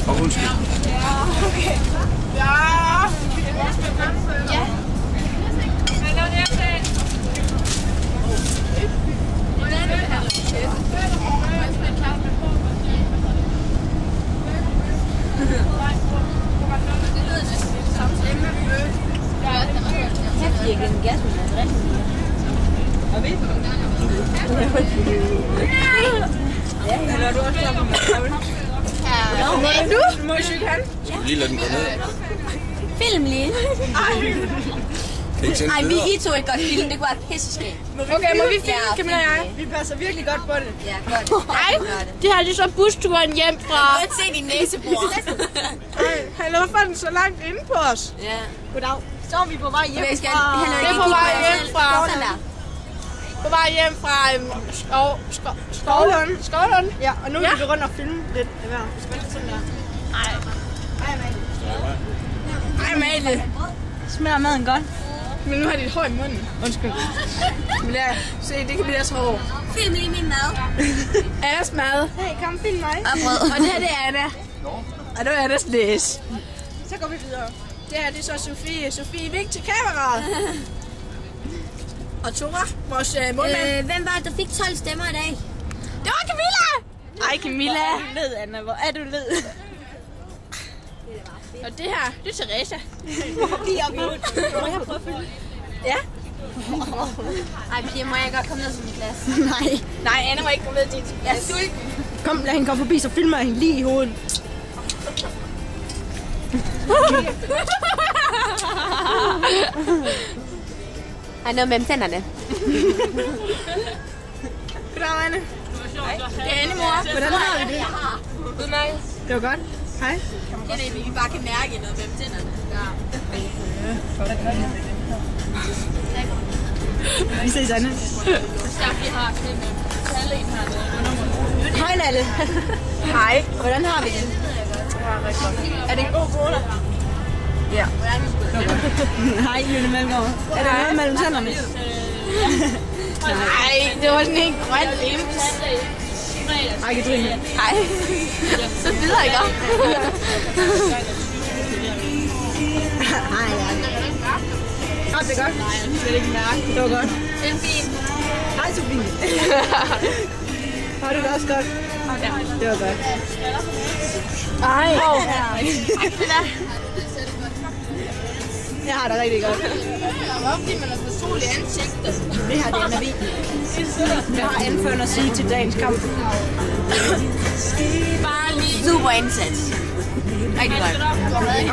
Og undskyld. Ja, okay. Ja. Ja. Hæftig igen gas med adressen. Og vi? Ja, eller du også sammen med Paul? Ja. Du? Må jeg syge han? Skal vi lige lade den gå ned? Film lige. Ej, I to et godt film. Det kunne være pisseskægt. Okay, må vi filme, Ja, Camilla og jeg? Vi passer virkelig godt på det. Ja, godt. Nej, det her det er så busturen hjem fra... Jeg kan godt se din næsebor. Han lå fanden så langt inde på os. Ja. Goddag. Så er vi på vej hjem Okay, skal fra... han Det er på vej hjem fra... Sådan der. På vej hjem fra Skovlund. Skovlund? Ja, og nu er vi rundt og filme lidt af hver. Sådan der. Ej. Ej, Amalie. Smager maden godt? Men nu har de et hår i munden. Undskyld. Men lad se, det kan blive deres hår. Film lige min mad. Annas mad. Hey, kom film mig. Og brød. Og det her det er Anna. Og det er Annas læs. Så går vi videre. Det her det er så Sofie. Sofie, vink til kameraet. Og Tora, vores målmand. Hvem var det, der fik 12 stemmer i dag? Det var Camilla! Ej, Camilla. Hvor er du led, Anna? Hvor er du led? Og det her, det er Teresa. Lige op i hovedet. Må jeg prøve at følge? Ja. Ej, piger, må jeg godt komme ned til min plads? Nej, Anna må ikke komme ned dit. Jeg er sulten. Kom, lad hende komme forbi, så filmer jeg hende lige i hovedet. Har noget mellem tænderne? Goddag, Anne. Det er Anne, mor. Hvordan har vi det? Udmærket. Det var godt. Hej. Jeg ved, vi bare kan mærke noget mellem tænderne. Vi ses, Anne. Hej, Nalle. Hej. Hvordan har vi det? Er det en god corona? Ja. Hej, Jytte Melgaard. Er der noget mellem tænderne? Nej, det var sådan en grøn lims. Ej, kan drille. Hej. Så videre, ikke? Hej, ja. Det er godt. Nej, jeg skal ikke mærke. Det var godt. Det er fint. Hej, Sofie. Har du det også godt? Ja. Det var godt. Ej. Jeg har det rigtig godt. Fordi man har fået sol i ansigtet. Det her, det er Navi. Jeg har anført at sige til dagens kamp. Bare lige. Super indsats. Rigtig godt.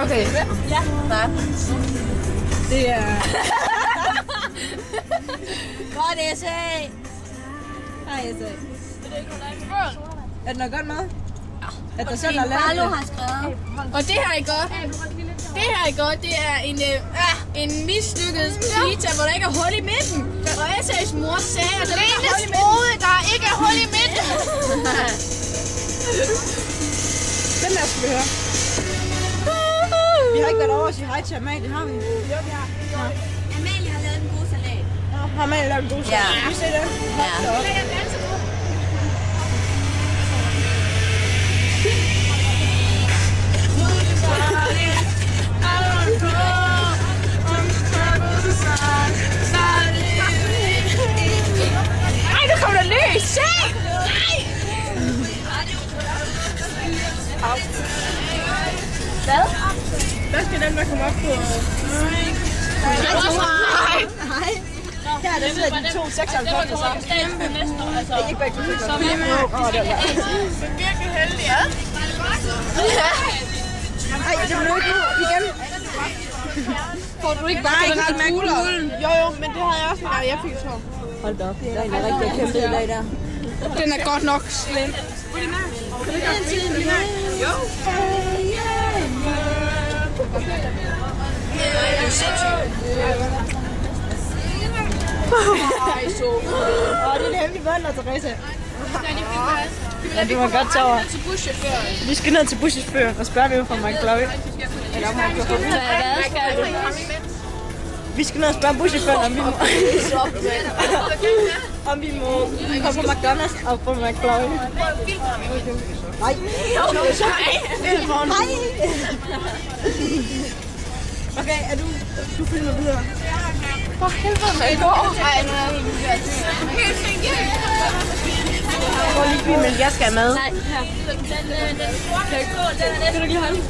Okay. Ja. Hvad? Det er... Godt essay. Hej, essay. Er det noget godt mad? At der selv har Barlo lavet har skrevet. Og det her er godt. Det her er godt. Det er en mislykket pizza, hvor der ikke er hul i midten. Og Essays mor sagde, at der ikke er hul i midten. Der ikke er hul i midten. Den der skal vi høre. Vi har ikke været over at sige hej til Amalie, har vi? Jo, vi har. Amalie har lavet en god salat. Har Amalie lavet en god salat? Ja. Vi ser den. Ja. Ej, nu kommer der lys! Se! Hvad? Hvad skal den der komme op på? Hej. Her er det de 2 96 så. Ikke begge 2 96. Det er virkelig heldig, ja. Ej, det blev ikke nu igen. Får du ikke bare ikke med kuglen? Jo, men det havde jeg også, når jeg fik så. Hold da op. Der er en rigtig kæmpe i dag der. Den er godt nok slem. Jo. Det er sindssygt. Ej, så. Det er det hemmelige vand, Teresa. Ja, du må godt tage over. Vi skal ned til buschaufføren og spørge dem fra McLovin. Hvad skal du? Vi skal ned og spørge buschaufføren, om vi må. om vi må komme på McDonald's og på McFlurry. Nej. Nej. Okay, er du filmer videre? For helvede, man går. Ej, nu er jeg helt Gå lige, men jeg skal have mad. Nej, her. Kan du lige holde?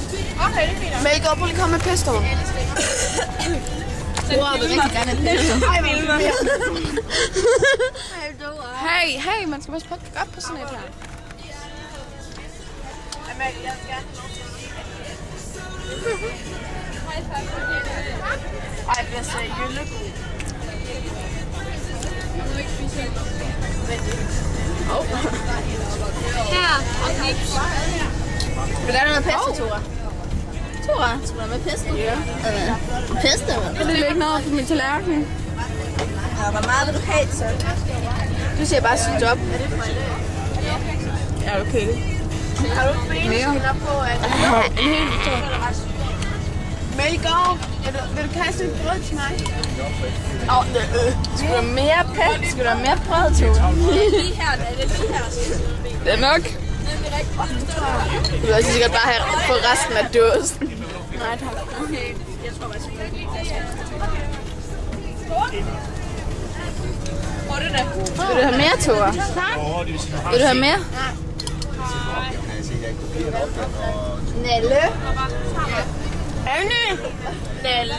Okay, det er fint. Mælke op, lige komme med pestoen. Wow, vil rigtig gerne have pesto. Hej, Vilma. Hey, man skal passe på op på sådan et her. Ej, jeg ser jylle. Her, og nips. Vil du have noget pesto, Tora? Tora, skal du have med pesto? Ja. Pesto? Kan det lægge noget på min tallerken? Ja, hvor meget vil du have, så? Du siger bare sit job. Ja, okay. Har du benskiller på? Melgaard, vil du kaste et brød til mig? Skal du have mere pæt? Skal du have mere brød til? Lige her, det er lige her. Det er nok. Du vil også sikkert bare have på resten af dåsen. Nej, tak. Okay, jeg tror faktisk, Vil du have mere, Tore? Vil du have mere? Nelle. Anne. Nelle.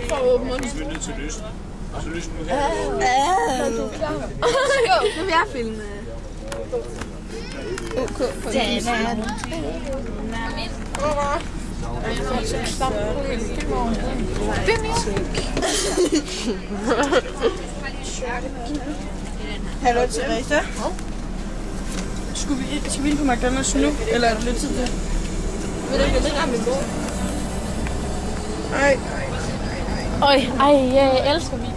For åben mund. Vi er nødt til at løse den. Og så løse den ud her. Nu vil jeg filme. Hallo, Teresa. Skal vi ind på McDonald's nu, eller er der lidt tid til? Vil du ikke ramme min bord? Nej. Ej, jeg elsker video.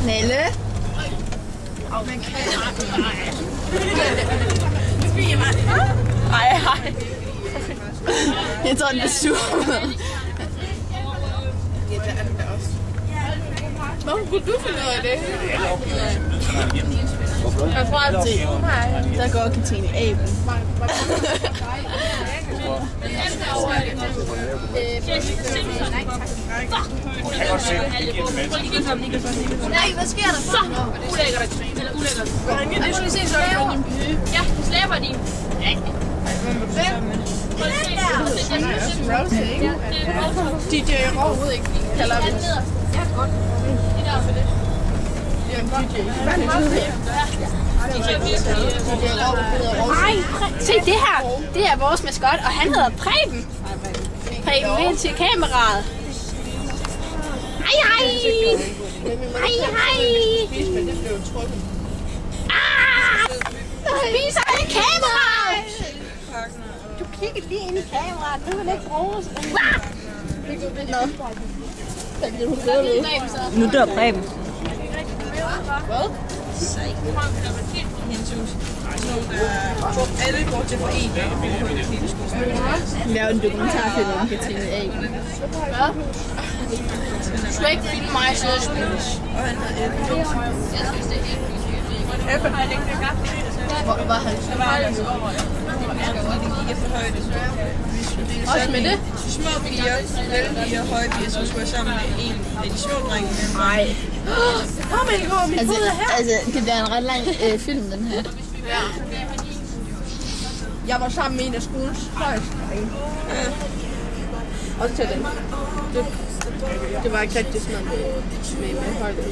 Nelle. Ej. Jeg tror, den er sur. Hvorfor kunne du finde ud af det? Jeg tror altid, der går Katrine Abel. Jeg kan godt se, at det giver med. Nej, hvad sker der så? Ulækkert. Eller ulækkert. Jeg kunne lige se, så er en by. Ja, du slæber din. DJ overhovedet ikke. Kalder vi det. Ja, godt. Det er derfor det. Nej, se det her. Det er vores maskot, og han hedder Preben. Preben ind til kameraet. Hej, hej. Hej, hej. Viser han kameraet? Du kigger lige ind i kameraet, du vil ikke bruge sig. Nu dør Preben. Hvad? Alle går til for en. Lav en dokumentarfilm om Katrine Abel. Hvad? Du skal ikke filme mig, så jeg spilles. Og han hedder Ebbe. Hvor han skal være. Også med det? Små piger, mellempiger og høje piger, som skulle være sammen med en af de små drenge. Nej. Kom ind, gå, min fod er her. Altså, det bliver en ret lang film, den her. Ja. Jeg var sammen med en af skolens højeste drenge. Også til den. Det var ikke rigtig sådan noget med højde.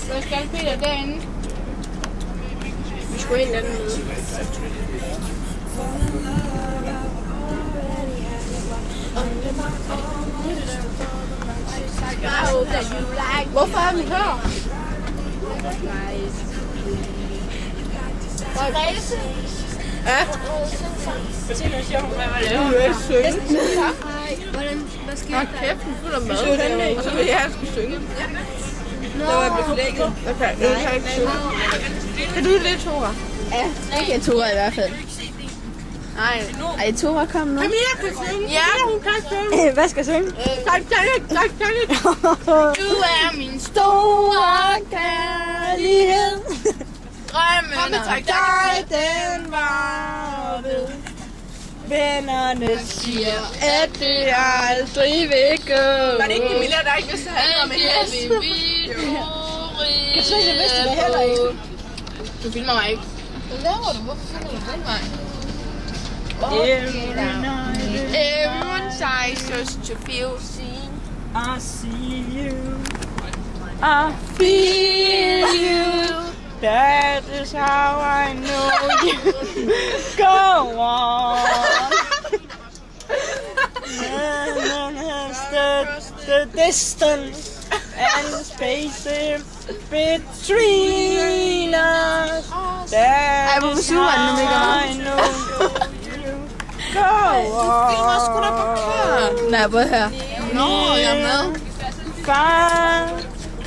Hvad skal Peter derinde? Vi skulle ind anden møde. Hvorfor er vi her? Therese? Ja? Situation, hvad var det? Du er ikke sødt. Hvordan Hvad sker Hold der? kæft, den fuld af mad. Og så vil jeg have, at jeg skal synge. Nå, Der var jeg blevet flækket. Okay, jeg kan ikke synge. Kan du det, Tora? ja, ikke Tora i hvert fald. Nej. Ej, Tora, kom nu. Camilla kan synge. Ja, hun kan synge. Hvad skal jeg synge? Tak. Du er min store kærlighed. Drømmen om dig, den var ved. Vennerne Siger, at det aldrig vil gå. Var det ikke Camilla, der ikke vidste, at han var med hest? Kan du ikke vidste det heller ikke? Du filmer mig ikke. Hvad laver du? Hvorfor filmer du den vej? Everyone tries just to feel seen. I see you. I feel you. That is how I know you. Go on. The distance and space between us. That is how I know you. Go on. Nej, både her. Nå, jeg er med. Far,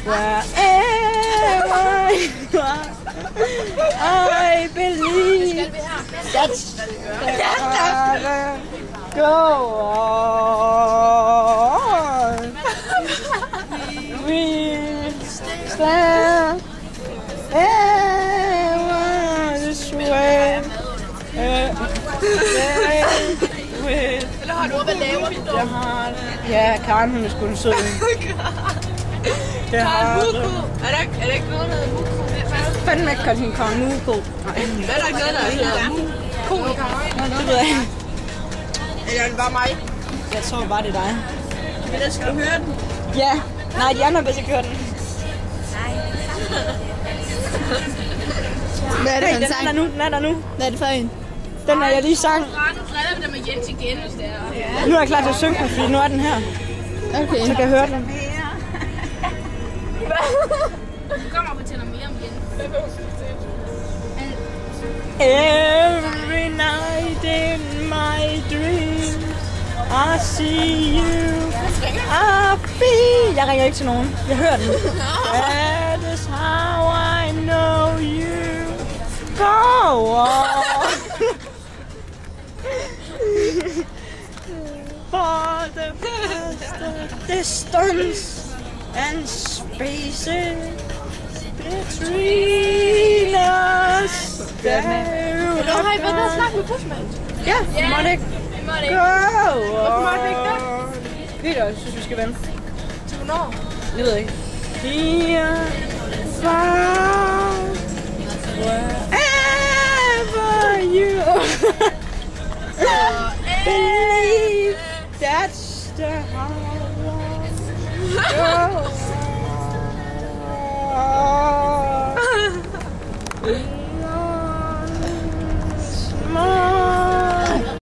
wherever you are, I believe that's the go on. We'll stand ever this way. Hvad laver du? Ja, Karen, hun er sgu en sød. Det har Er der ikke noget, der hedder muko? fandme ikke kaldt hende Karen Muko. Hvad er der ikke noget, der hedder muko? Det ved jeg ikke. Eller er det bare mig? Jeg tror bare, det er dig. Men der skal du høre den. Ja. Nej, de andre har bedst hørt den. Hvad er det for en Den er der sang? nu. Den er der nu. Hvad er det for en? Den er jeg lige sang. Nu driller vi der med Jens igen, hvis det er. Nu er jeg klar til at synge den, fordi nu er den her. Okay. Så kan jeg høre den. Du kommer og fortæller mere om Jens. Every night in my dreams I see you. I feel. Jeg ringer ikke til nogen. Jeg hører den. That is how I know you. Go on. For the distance and space between us. Nå, har I været nede og snakke med Bushman? Ja, må det ikke. Det må det ikke. Hvorfor må det ikke det? Peter, jeg synes, vi skal vente. Til hvornår? Jeg ved ikke. Here, far, wherever you believe that's the how I